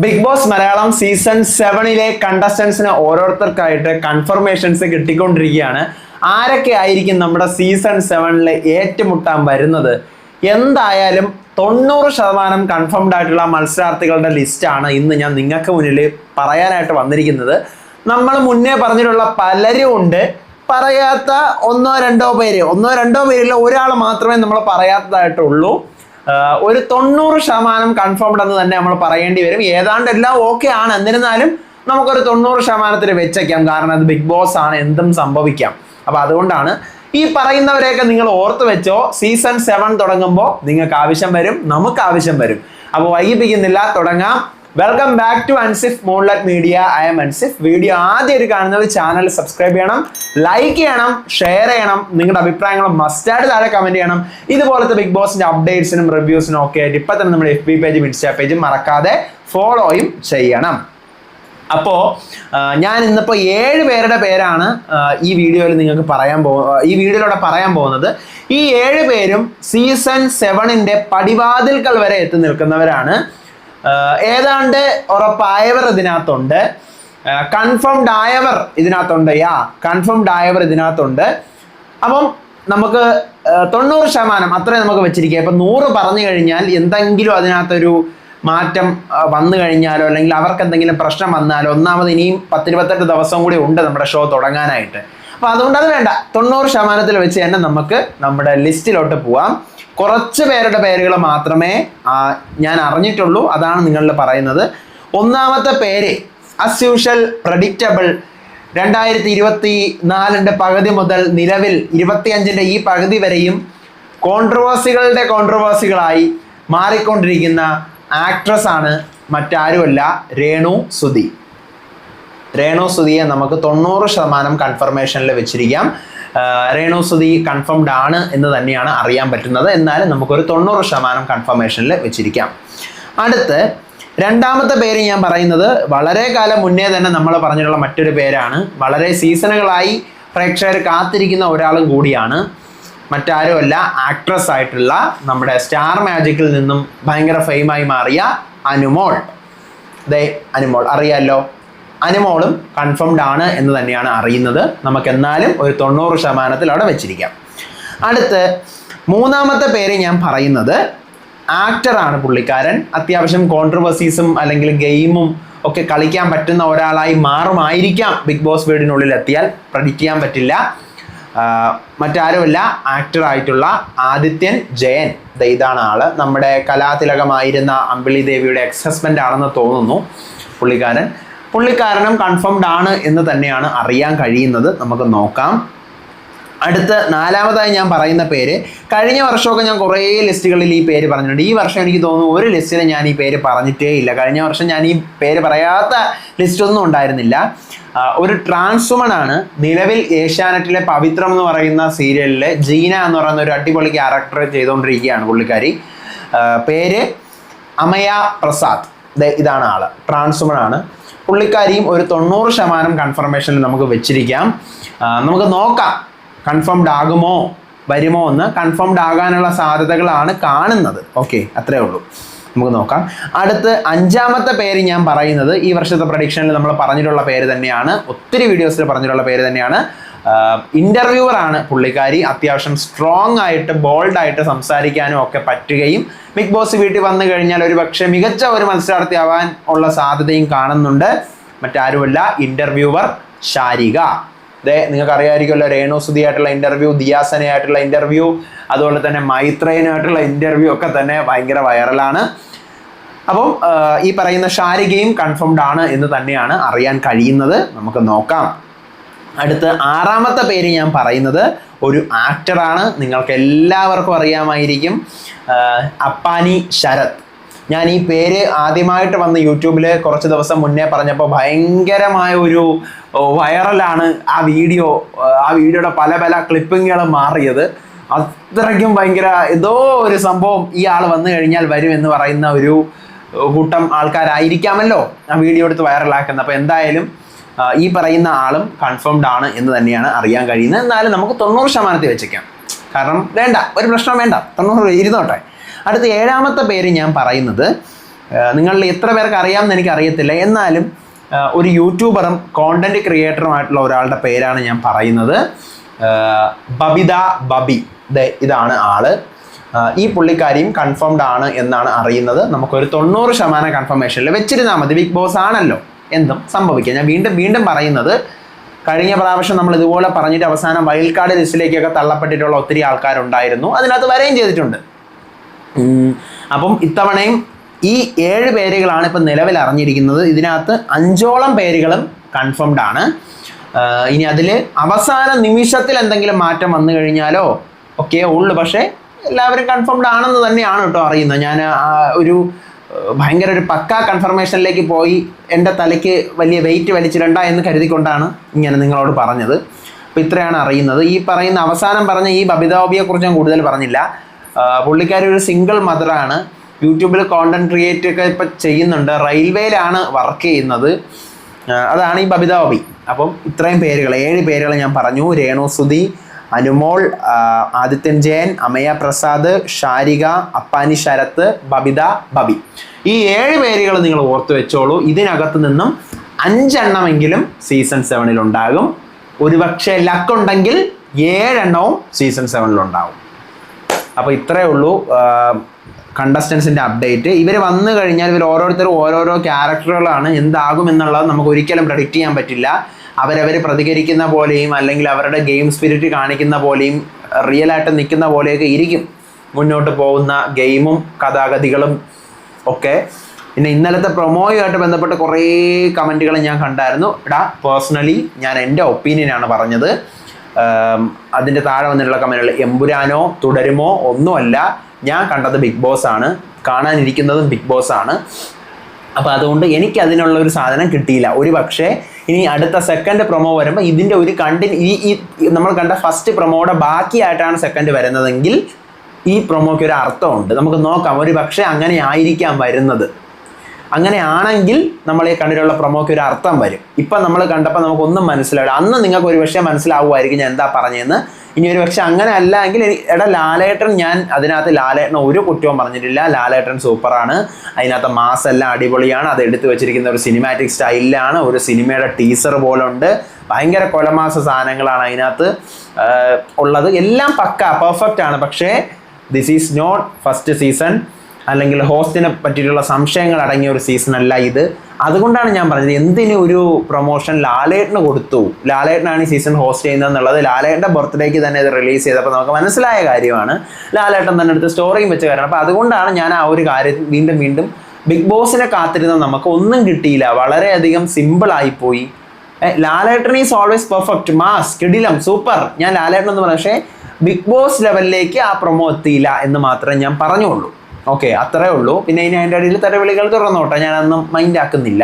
Big Boss Malayalam season 7-ലെ കണ്ടസ്റ്റൻസിന് ഓരോരുത്തർക്കായിട്ട് കൺഫർമേഷൻസ് കിട്ടിക്കൊണ്ടിരിക്കുകയാണ്. ആരൊക്കെ ആയിരിക്കും നമ്മുടെ സീസൺ 7-ലെ ഏറ്റുമുട്ടാൻ വരുന്നത്? എന്തായാലും 90% കൺഫേംഡ് ആയിട്ടുള്ള മത്സരാർത്ഥികളുടെ ലിസ്റ്റാണ് ഇന്ന് ഞാൻ നിങ്ങൾക്ക് മുന്നിൽ പറയാനായിട്ട് വന്നിരിക്കുന്നത്. നമ്മൾ മുന്നേ പറഞ്ഞിട്ടുള്ള പലരും ഉണ്ട്, പറയാത്ത ഒന്നോ രണ്ടോ പേരിൽ ഒരാൾ മാത്രമേ നമ്മൾ പറയാത്തതായിട്ടുള്ളൂ. ഒരു 90% കൺഫേംഡ് എന്ന് തന്നെ നമ്മൾ പറയേണ്ടി വരും. ഏതാണ്ട് എല്ലാം ഓക്കെ ആണ്, എന്നിരുന്നാലും നമുക്കൊരു 90% വെച്ചേക്കാം. കാരണം അത് ബിഗ് ബോസ് ആണ്, എന്തും സംഭവിക്കാം. അപ്പൊ അതുകൊണ്ടാണ് ഈ പറയുന്നവരെയൊക്കെ നിങ്ങൾ ഓർത്ത് വെച്ചോ. സീസൺ 7 തുടങ്ങുമ്പോൾ നിങ്ങൾക്ക് ആവശ്യം വരും, നമുക്ക് ആവശ്യം വരും. അപ്പോൾ വൈകിപ്പിക്കുന്നില്ല, തുടങ്ങാം. Welcome back to Ansif moonlight media. I'm Ansif. Video ആദ്യമായിട്ട് കാണുന്നത് ചാനൽ സബ്സ്ക്രൈബ് ചെയ്യണം, ലൈക്ക് ചെയ്യണം, ഷെയർ ചെയ്യണം. നിങ്ങളുടെ അഭിപ്രായങ്ങൾ മസ്റ്റായിട്ട് താഴെ കമന്റ് ചെയ്യണം. ഇതുപോലത്തെ ബിഗ് ബോസിന്റെ അപ്ഡേറ്റ്സിനും റിവ്യൂസിനും ഒക്കെ ആയിട്ട് ഇപ്പൊ തന്നെ നമ്മുടെ FB പേജും ഇൻസ്റ്റാ പേജും മറക്കാതെ ഫോളോയും ചെയ്യണം. അപ്പോൾ ഞാൻ ഇന്നിപ്പോൾ 7 പേരുടെ പേരാണ് ഈ വീഡിയോയിൽ നിങ്ങൾക്ക് ഈ വീഡിയോയിലൂടെ പറയാൻ പോകുന്നത്. ഈ 7 പേരും സീസൺ 7-ന്റെ പടിവാതിൽക്കൽ വരെ എത്തി നിൽക്കുന്നവരാണ്. ഏതാണ്ട് ഉറപ്പായവർ ഇതിനകത്തുണ്ട്, കൺഫേംഡ് ആയവർ ഇതിനകത്തുണ്ട്. അപ്പം നമുക്ക് 90% അത്രയും നമുക്ക് വെച്ചിരിക്കുക. ഇപ്പം 100 പറഞ്ഞു കഴിഞ്ഞാൽ എന്തെങ്കിലും അതിനകത്തൊരു മാറ്റം വന്നു കഴിഞ്ഞാലോ, അല്ലെങ്കിൽ അവർക്ക് എന്തെങ്കിലും പ്രശ്നം വന്നാലോ, ഒന്നാമത് ഇനിയും 10-28 ദിവസം കൂടി ഉണ്ട് നമ്മുടെ ഷോ തുടങ്ങാനായിട്ട്. അപ്പൊ അതുകൊണ്ട് അത് വേണ്ട, 90% വെച്ച് തന്നെ നമുക്ക് നമ്മുടെ ലിസ്റ്റിലോട്ട് പോവാം. കുറച്ച് പേരുടെ പേരുകൾ മാത്രമേ ഞാൻ അറിഞ്ഞിട്ടുള്ളൂ, അതാണ് നിങ്ങളിൽ പറയുന്നത്. ഒന്നാമത്തെ പേര് ആസ് യൂഷ്വൽ പ്രെഡിക്റ്റബിൾ. 2024 പകുതി മുതൽ നിലവിൽ 25-ന്റെ ഈ പകുതി വരെയും കോൺട്രവേഴ്സികളായി മാറിക്കൊണ്ടിരിക്കുന്ന ആക്ട്രസ് ആണ് മറ്റാരുമല്ല, രേണു സുധിയെ നമുക്ക് 90% കൺഫർമേഷനിൽ വെച്ചിരിക്കാം. രേണു സുധി കൺഫേംഡ് ആണ് എന്ന് തന്നെയാണ് അറിയാൻ പറ്റുന്നത്. എന്നാലും നമുക്കൊരു 90% കൺഫർമേഷനിൽ വെച്ചിരിക്കാം. അടുത്ത് രണ്ടാമത്തെ പേര് ഞാൻ പറയുന്നത് വളരെ കാലം മുന്നേ തന്നെ നമ്മൾ പറഞ്ഞിട്ടുള്ള മറ്റൊരു പേരാണ്. വളരെ സീസണുകളായി പ്രേക്ഷകർ കാത്തിരിക്കുന്ന ഒരാളും കൂടിയാണ്. മറ്റാരുമല്ല, ആക്ട്രസ് ആയിട്ടുള്ള നമ്മുടെ സ്റ്റാർ മാജിക്കിൽ നിന്നും ഭയങ്കര ഫെയിമായി മാറിയ അനുമോൾ. അനുമോൾ അറിയാലോ, അനുമോളും കൺഫേംഡ് ആണ് എന്ന് തന്നെയാണ് അറിയുന്നത്. നമുക്ക് എന്നാലും ഒരു 90% അവിടെ വെച്ചിരിക്കാം. അടുത്ത് മൂന്നാമത്തെ പേര് ഞാൻ പറയുന്നത് ആക്ടറാണ്. പുള്ളിക്കാരൻ അത്യാവശ്യം കോൺട്രവേഴ്സീസും അല്ലെങ്കിൽ ഗെയിമും ഒക്കെ കളിക്കാൻ പറ്റുന്ന ഒരാളായി മാറുമായിരിക്കാം ബിഗ് ബോസ് വീടിനുള്ളിൽ എത്തിയാൽ. പ്രെഡിക്റ്റ് ചെയ്യാൻ പറ്റില്ല. മറ്റാരുമല്ല, ആക്ടറായിട്ടുള്ള ആദിത്യൻ ജയൻ. ഇതാണ് ആള്. നമ്മുടെ കലാതിലകമായിരുന്ന അമ്പിളി ദേവിയുടെ എക്സ് ഹസ്ബൻഡ് ആണെന്ന് തോന്നുന്നു പുള്ളിക്കാരനും കൺഫേംഡ് ആണ് എന്ന് തന്നെയാണ് അറിയാൻ കഴിയുന്നത്. നമുക്ക് നോക്കാം. അടുത്ത് നാലാമതായി ഞാൻ പറയുന്ന പേര്, കഴിഞ്ഞ വർഷമൊക്കെ ഞാൻ കുറേ ലിസ്റ്റുകളിൽ ഈ പേര് പറഞ്ഞിട്ടുണ്ട്. ഈ വർഷം എനിക്ക് തോന്നുന്നു ഒരു ലിസ്റ്റിൽ ഞാൻ ഈ പേര് പറഞ്ഞിട്ടേ ഇല്ല. കഴിഞ്ഞ വർഷം ഞാൻ ഈ പേര് പറയാത്ത ലിസ്റ്റൊന്നും ഉണ്ടായിരുന്നില്ല. ഒരു ട്രാൻസ്വുമൺ ആണ്. നിലവിൽ ഏഷ്യാനെറ്റിലെ പവിത്രം എന്ന് പറയുന്ന സീരിയലിലെ ജീന എന്ന് പറയുന്ന ഒരു അടിപൊളി ക്യാരക്ടർ ചെയ്തുകൊണ്ടിരിക്കുകയാണ് പുള്ളിക്കാരി. പേര് അമയ പ്രസാദ്. ഇതാണ് ആള്, ട്രാൻസ്വുമൺ ആണ്. പുള്ളിക്കാരിയും ഒരു 90% കൺഫർമേഷനിൽ നമുക്ക് വെച്ചിരിക്കാം. നമുക്ക് നോക്കാം കൺഫേംഡ് ആകുമോ വരുമോ എന്ന്. കൺഫേംഡ് ആകാനുള്ള സാധ്യതകളാണ് കാണുന്നത്. ഓക്കെ, അത്രേ ഉള്ളൂ. നമുക്ക് നോക്കാം. അടുത്ത് അഞ്ചാമത്തെ പേര് ഞാൻ പറയുന്നത് ഈ വർഷത്തെ പ്രഡിക്ഷനിൽ നമ്മൾ പറഞ്ഞിട്ടുള്ള പേര് തന്നെയാണ്, ഒത്തിരി വീഡിയോസിൽ പറഞ്ഞിട്ടുള്ള പേര് തന്നെയാണ്. ഇന്റർവ്യൂവർ ആണ് പുള്ളിക്കാരി. അത്യാവശ്യം സ്ട്രോങ് ആയിട്ട് ബോൾഡായിട്ട് സംസാരിക്കാനും ഒക്കെ പറ്റുകയും ബിഗ് ബോസ് വീട്ടിൽ വന്നു കഴിഞ്ഞാൽ ഒരു പക്ഷേ മികച്ച ഒരു മത്സരാർത്ഥി ആവാൻ ഉള്ള സാധ്യതയും കാണുന്നുണ്ട്. മറ്റാരുമല്ല, ഇന്റർവ്യൂവർ ശാരിക. നിങ്ങൾക്ക് അറിയാമായിരിക്കുമല്ലോ, രേണു സുധിയായിട്ടുള്ള ഇന്റർവ്യൂ, ദിയാസനയായിട്ടുള്ള ഇന്റർവ്യൂ, അതുപോലെ തന്നെ മൈത്രേനുമായിട്ടുള്ള ഇന്റർവ്യൂ ഒക്കെ തന്നെ ഭയങ്കര വൈറലാണ്. അപ്പം ഈ പറയുന്ന ശാരികയും കൺഫേംഡ് ആണ് എന്ന് തന്നെയാണ് അറിയാൻ കഴിയുന്നത്. നമുക്ക് നോക്കാം. അടുത്ത് ആറാമത്തെ പേര് ഞാൻ പറയുന്നത് ഒരു ആക്ടറാണ്. നിങ്ങൾക്ക് എല്ലാവർക്കും അറിയാമായിരിക്കും, അപ്പാനി ശരത്. ഞാൻ ഈ പേര് ആദ്യമായിട്ട് വന്ന് യൂട്യൂബിൽ കുറച്ച് ദിവസം മുന്നേ പറഞ്ഞപ്പോൾ ഭയങ്കരമായ ഒരു വൈറലാണ് ആ വീഡിയോയുടെ പല ക്ലിപ്പിങ്ങുകൾ മാറിയത്. അത്രയ്ക്കും ഭയങ്കര ഏതോ ഒരു സംഭവം ഈ ആൾ വന്നു കഴിഞ്ഞാൽ വരും എന്ന് പറയുന്ന ഒരു കൂട്ടം ആൾക്കാരായിരിക്കാമല്ലോ ആ വീഡിയോ എടുത്ത് വൈറലാക്കുന്നത്. അപ്പോൾ എന്തായാലും ഈ പറയുന്ന ആളും കൺഫേംഡ് ആണ് എന്ന് തന്നെയാണ് അറിയാൻ കഴിയുന്നത്. എന്നാലും നമുക്ക് 90% വെച്ചേക്കാം. കാരണം വേണ്ട, ഒരു പ്രശ്നം വേണ്ട, 90 ഇരുന്നോട്ടെ. അടുത്ത ഏഴാമത്തെ പേര് ഞാൻ പറയുന്നത് നിങ്ങളിൽ എത്ര പേർക്ക് അറിയാമെന്ന് എനിക്കറിയത്തില്ല, എന്നാലും ഒരു യൂട്യൂബറും കോണ്ടന്റ് ക്രിയേറ്ററുമായിട്ടുള്ള ഒരാളുടെ പേരാണ് ഞാൻ പറയുന്നത്. ബബിത ബബി. ഇതാണ് ആള്. ഈ പുള്ളിക്കാരിയും കൺഫേംഡ് ആണ് എന്നാണ് അറിയുന്നത്. നമുക്കൊരു 90% കൺഫർമേഷനിൽ വെച്ചിരുന്നാൽ മതി. ബിഗ് ബോസ് ആണല്ലോ, എന്തും സംഭവിക്കാം. ഞാൻ വീണ്ടും പറയുന്നത്, കഴിഞ്ഞ പ്രാവശ്യം നമ്മൾ ഇതുപോലെ പറഞ്ഞിട്ട് അവസാനം വൈൽഡ് കാർഡ് ലിസ്റ്റിലേക്കൊക്കെ തള്ളപ്പെട്ടിട്ടുള്ള ഒത്തിരി ആൾക്കാരുണ്ടായിരുന്നു, അതിനകത്ത് വരികയും ചെയ്തിട്ടുണ്ട്. അപ്പം ഇത്തവണയും ഈ 7 പേരുകളാണ് ഇപ്പം നിലവിൽ അറിഞ്ഞിരിക്കുന്നത്. ഇതിനകത്ത് 5ഓളം പേരുകളും കൺഫേംഡ് ആണ്. ഇനി അതിൽ അവസാന നിമിഷത്തിൽ എന്തെങ്കിലും മാറ്റം വന്നു കഴിഞ്ഞാലോ ഒക്കെ ഉള്ളു. പക്ഷേ എല്ലാവരും കൺഫേംഡ് ആണെന്ന് തന്നെയാണ് കേട്ടോ അറിയുന്നത്. ഞാൻ ഒരു ഭയങ്കര ഒരു പക്കാ കൺഫർമേഷനിലേക്ക് പോയി എൻ്റെ തലയ്ക്ക് വലിയ വെയിറ്റ് വലിച്ചിടണ്ട എന്ന് കരുതിക്കൊണ്ടാണ് ഇങ്ങനെ നിങ്ങളോട് പറഞ്ഞത്. അപ്പോൾ ഇത്രയാണ് അറിയുന്നത്. ഈ പറയുന്ന അവസാനം പറഞ്ഞ ഈ ബബിതാബിയെക്കുറിച്ച് ഞാൻ കൂടുതൽ പറഞ്ഞില്ല. പുള്ളിക്കാരി ഒരു സിംഗിൾ മദറാണ്. യൂട്യൂബിൽ കോണ്ടന്റ് ക്രിയേറ്റ് ഒക്കെ ഇപ്പം ചെയ്യുന്നുണ്ട്. റെയിൽവേയിലാണ് വർക്ക് ചെയ്യുന്നത്. അതാണ് ഈ ബബിതാബി. അപ്പം ഇത്രയും പേരുകൾ, 7 പേരുകൾ ഞാൻ പറഞ്ഞു. രേണു സുധി, അനുമോൾ, ആദിത്യൻ ജയൻ, അമയ പ്രസാദ്, ഷാരിക, അപ്പാനി ശരത്ത്, ബബിത ബബി. ഈ 7 പേരുകൾ നിങ്ങൾ ഓർത്തു വെച്ചോളൂ. ഇതിനകത്ത് നിന്നും 5 എണ്ണമെങ്കിലും സീസൺ 7 ഉണ്ടാകും. ഒരുപക്ഷെ ലക്കുണ്ടെങ്കിൽ 7 എണ്ണവും സീസൺ 7 ഉണ്ടാകും. അപ്പോൾ ഇത്രയേ ഉള്ളൂ കണ്ടസ്റ്റൻസിൻ്റെ അപ്ഡേറ്റ്. ഇവർ വന്നു കഴിഞ്ഞാൽ ഇവർ ഓരോരുത്തരും ഓരോരോ ക്യാരക്ടറുകളാണ്. എന്താകും എന്നുള്ളത് നമുക്ക് ഒരിക്കലും പ്രെഡിക്റ്റ് ചെയ്യാൻ പറ്റില്ല. അവരവർ പ്രതികരിക്കുന്ന പോലെയും അല്ലെങ്കിൽ അവരുടെ ഗെയിം സ്പിരിറ്റ് കാണിക്കുന്ന പോലെയും റിയലായിട്ട് നിൽക്കുന്ന പോലെയൊക്കെ ഇരിക്കും മുന്നോട്ട് പോകുന്ന ഗെയിമും കഥാഗതികളും ഒക്കെ. പിന്നെ ഇന്നലത്തെ പ്രൊമോയുമായിട്ട് ബന്ധപ്പെട്ട് കുറേ കമൻറ്റുകൾ ഞാൻ കണ്ടായിരുന്നു. പേഴ്സണലി ഞാൻ എൻ്റെ ഒപ്പീനിയനാണ് പറഞ്ഞത്. അതിൻ്റെ താഴെ വന്നിട്ടുള്ള കമൻറ്റുകൾ എമ്പുരാനോ തുടരുമോ ഒന്നുമല്ല. ഞാൻ കണ്ടത് ബിഗ് ബോസ് ആണ്, കാണാനിരിക്കുന്നതും ബിഗ് ബോസ് ആണ്. അപ്പോൾ അതുകൊണ്ട് എനിക്ക് അതിനുള്ള ഒരു സാധനം കിട്ടിയില്ല. ഒരു പക്ഷേ ഇനി അടുത്ത സെക്കൻഡ് പ്രൊമോ വരുമ്പോൾ ഇതിൻ്റെ ഒരു ഈ നമ്മൾ കണ്ട ഫസ്റ്റ് പ്രൊമോയുടെ ബാക്കിയായിട്ടാണ് സെക്കൻഡ് വരുന്നതെങ്കിൽ ഈ പ്രൊമോയ്ക്ക് ഒരു അർത്ഥമുണ്ട്. നമുക്ക് നോക്കാം. ഒരു പക്ഷേ അങ്ങനെ ആയിരിക്കാം വരുന്നത്. അങ്ങനെയാണെങ്കിൽ നമ്മൾ ഈ കണ്ടിട്ടുള്ള പ്രൊമോയ്ക്ക് ഒരു അർത്ഥം വരും. ഇപ്പം നമ്മൾ കണ്ടപ്പോൾ നമുക്കൊന്നും മനസ്സിലാവില്ല. അന്ന് നിങ്ങൾക്ക് ഒരു പക്ഷേ മനസ്സിലാവുമായിരിക്കും ഞാൻ എന്താ പറഞ്ഞതെന്ന്. ഇനി ഒരു പക്ഷെ അങ്ങനെ അല്ല എങ്കിൽ ലാലേട്ടൻ, ഞാൻ അതിനകത്ത് ലാലേട്ടൻ ഒരു കുറ്റവും പറഞ്ഞിട്ടില്ല. ലാലേട്ടൻ സൂപ്പറാണ്. അതിനകത്ത് മാസ് എല്ലാം അടിപൊളിയാണ്. അത് എടുത്തു വെച്ചിരിക്കുന്ന ഒരു സിനിമാറ്റിക് സ്റ്റൈലിലാണ്. ഒരു സിനിമയുടെ ടീസർ പോലെ ഉണ്ട്. ഭയങ്കര കൊലമാസ സാധനങ്ങളാണ് അതിനകത്ത് ഉള്ളത്. എല്ലാം പക്ക പെർഫെക്റ്റ് ആണ്. പക്ഷേ this is not first season, അല്ലെങ്കിൽ ഹോസ്റ്റിനെ പറ്റിയിട്ടുള്ള സംശയങ്ങൾ അടങ്ങിയ ഒരു സീസൺ അല്ല ഇത്. അതുകൊണ്ടാണ് ഞാൻ പറഞ്ഞത് എന്തിന് ഒരു പ്രൊമോഷൻ ലാലേട്ടന് കൊടുത്തു. ലാലേട്ടനാണ് ഈ സീസൺ ഹോസ്റ്റ് ചെയ്യുന്നത് എന്നുള്ളത് ലാലേട്ടൻ്റെ ബർത്ത്ഡേക്ക് തന്നെ ഇത് റിലീസ് ചെയ്തപ്പോൾ നമുക്ക് മനസ്സിലായ കാര്യമാണ്. ലാലേട്ടൻ തന്നെ എടുത്ത് സ്റ്റോറിയും വെച്ച കാര്യമാണ്. അപ്പോൾ അതുകൊണ്ടാണ് ഞാൻ ആ ഒരു കാര്യം വീണ്ടും ബിഗ് ബോസിനെ കാത്തിരുന്ന നമുക്ക് ഒന്നും കിട്ടിയില്ല. വളരെയധികം സിമ്പിളായിപ്പോയി. ലാലേട്ടൻ ഈസ് ഓൾവേസ് പെർഫെക്റ്റ്, മാസ്, കിടിലം, സൂപ്പർ. ഞാൻ ലാലേട്ടൻ എന്ന് പറഞ്ഞു. പക്ഷേ ബിഗ് ബോസ് ലെവലിലേക്ക് ആ പ്രൊമോ എത്തിയില്ല എന്ന് മാത്രമേ ഞാൻ പറഞ്ഞുള്ളൂ. ഓക്കെ, അത്രേ ഉള്ളൂ. പിന്നെ ഇനി അതിൻ്റെ ഇടയിൽ തെരവിളികൾ തുറന്നോട്ടെ, ഞാനൊന്നും മൈൻഡ് ആക്കുന്നില്ല.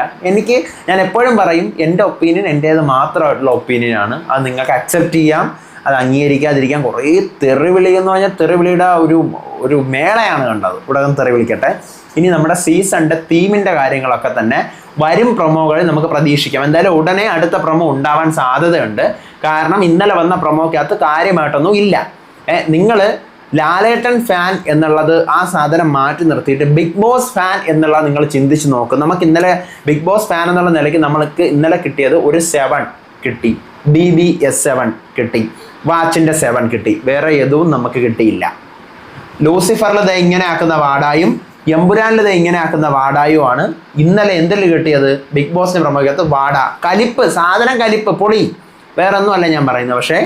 ഞാൻ എപ്പോഴും പറയും എൻ്റെ ഒപ്പീനിയൻ എൻ്റേത് മാത്രമായിട്ടുള്ള ഒപ്പീനിയനാണ്. അത് നിങ്ങൾക്ക് അക്സെപ്റ്റ് ചെയ്യാം, അത് അംഗീകരിക്കാതിരിക്കാം. കുറേ തെറിവിളി എന്ന് പറഞ്ഞാൽ തെറിവിളിയുടെ ഒരു മേളയാണ് കണ്ടത്. ഉടകം തെറിവിളിക്കട്ടെ. ഇനി നമ്മുടെ സീസണിൻ്റെ തീമിൻ്റെ കാര്യങ്ങളൊക്കെ തന്നെ വരും പ്രൊമോകളിൽ നമുക്ക് പ്രതീക്ഷിക്കാം. എന്തായാലും ഉടനെ അടുത്ത പ്രൊമോ ഉണ്ടാവാൻ സാധ്യതയുണ്ട്. കാരണം ഇന്നലെ വന്ന പ്രൊമോക്കകത്ത് കാര്യമായിട്ടൊന്നും ഇല്ല. നിങ്ങൾ ലാലേട്ടൻ ഫാൻ എന്നുള്ളത് ആ സാധനം മാറ്റി നിർത്തിയിട്ട് ബിഗ് ബോസ് ഫാൻ എന്നുള്ളത് നിങ്ങൾ ചിന്തിച്ച് നോക്കും. നമുക്ക് ഇന്നലെ ബിഗ് ബോസ് ഫാൻ എന്നുള്ള നിലയ്ക്ക് നമ്മൾക്ക് ഇന്നലെ കിട്ടിയത് ഒരു 7 കിട്ടി. BBS7 കിട്ടി. വാച്ചിൻ്റെ 7 കിട്ടി. വേറെ ഏതും നമുക്ക് കിട്ടിയില്ല. ലൂസിഫറിൽ ഇത് ഇങ്ങനെ ആക്കുന്ന വാടായും എമ്പുരാനിൽ ഇത് ഇങ്ങനെ ആക്കുന്ന വാടായുമാണ് ഇന്നലെ എന്തെങ്കിലും കിട്ടിയത്. ബിഗ് ബോസിൻ്റെ പ്രമുഖത്ത് വാട, കലിപ്പ്, സാധനം കലിപ്പ്, പൊളി, വേറെ ഒന്നുമല്ല ഞാൻ പറയുന്നത്. പക്ഷേ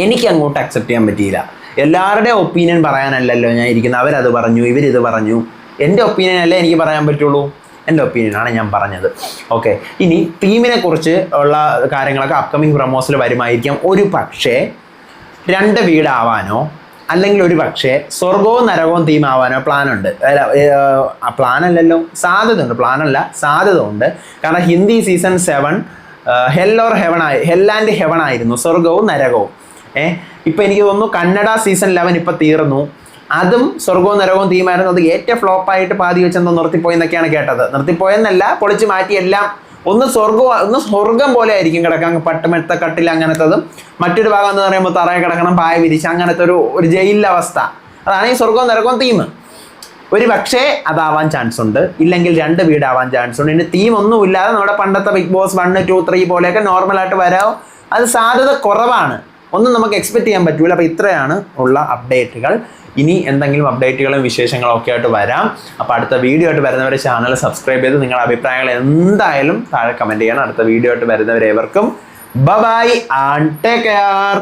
എനിക്ക് അങ്ങോട്ട് അക്സെപ്റ്റ് ചെയ്യാൻ പറ്റിയില്ല. എല്ലാവരുടെയും ഒപ്പീനിയൻ പറയാനല്ലല്ലോ ഞാൻ ഇരിക്കുന്നത്. അവരത് പറഞ്ഞു, ഇവരിത് പറഞ്ഞു. എൻ്റെ ഒപ്പീനിയൻ അല്ലേ എനിക്ക് പറയാൻ പറ്റുള്ളൂ. എൻ്റെ ഒപ്പീനിയനാണ് ഞാൻ പറഞ്ഞത്. ഓക്കെ, ഇനി ടീമിനെ കുറിച്ച് ഉള്ള കാര്യങ്ങളൊക്കെ അപ്കമിങ് പ്രൊമോസിൽ വരുമായിരിക്കാം. ഒരു പക്ഷേ 2 വീടാവാനോ അല്ലെങ്കിൽ ഒരു പക്ഷേ സ്വർഗവും നരകവും തീം ആവാനോ പ്ലാനുണ്ട്. പ്ലാനല്ലല്ലോ, സാധ്യത ഉണ്ട്. പ്ലാനല്ല, സാധ്യത ഉണ്ട്. കാരണം Hindi season 7 hell and heaven ആയിരുന്നു, സ്വർഗവും നരകവും. ഇപ്പം എനിക്ക് തോന്നുന്നു കന്നഡ സീസൺ 11 ഇപ്പം തീർന്നു. അതും സ്വർഗവും നരകവും തീമായിരുന്നു. അത് ഏറ്റവും ഫ്ലോപ്പായിട്ട് പാതി വെച്ചെന്തോ നിർത്തിപ്പോയി എന്നൊക്കെയാണ് കേട്ടത്. നിർത്തിപ്പോയെന്നല്ല, പൊളിച്ച് മാറ്റി എല്ലാം. ഒന്ന് സ്വർഗം പോലെ ആയിരിക്കും കിടക്കാൻ, പട്ടുമെത്ത കട്ടിൽ അങ്ങനത്തതും. മറ്റൊരു ഭാഗം എന്ന് പറയുമ്പോൾ തറയെ കിടക്കണം, പായ വിരിച്ച്, അങ്ങനത്തെ ഒരു ജയിലിലെ അവസ്ഥ. അതാണ് ഈ സ്വർഗവും നരകവും തീം. ഒരു പക്ഷേ അതാവാൻ ചാൻസ് ഉണ്ട്, ഇല്ലെങ്കിൽ 2 വീടാവാൻ ചാൻസ് ഉണ്ട്. ഇനി തീം ഒന്നും ഇല്ലാതെ നമ്മുടെ പണ്ടത്തെ ബിഗ് ബോസ് 1, 2, 3 പോലെയൊക്കെ നോർമലായിട്ട് വരാം. അത് സാധ്യത കുറവാണ്, ഒന്നും നമുക്ക് എക്സ്പെക്ട് ചെയ്യാൻ പറ്റൂല. അപ്പോൾ ഇത്രയാണ് ഉള്ള അപ്ഡേറ്റുകൾ. ഇനി എന്തെങ്കിലും അപ്ഡേറ്റുകളും വിശേഷങ്ങളും ഒക്കെ ആയിട്ട് വരാം. അപ്പോൾ അടുത്ത വീഡിയോ ആയിട്ട് വരുന്നവരെ ചാനൽ സബ്സ്ക്രൈബ് ചെയ്ത് നിങ്ങളുടെ അഭിപ്രായങ്ങൾ എന്തായാലും താഴെ കമൻറ്റ് ചെയ്യണം. അടുത്ത വീഡിയോ ആയിട്ട് വരുന്നവരേവർക്കും ബൈ ആൻഡ് ടേക്ക് കെയർ.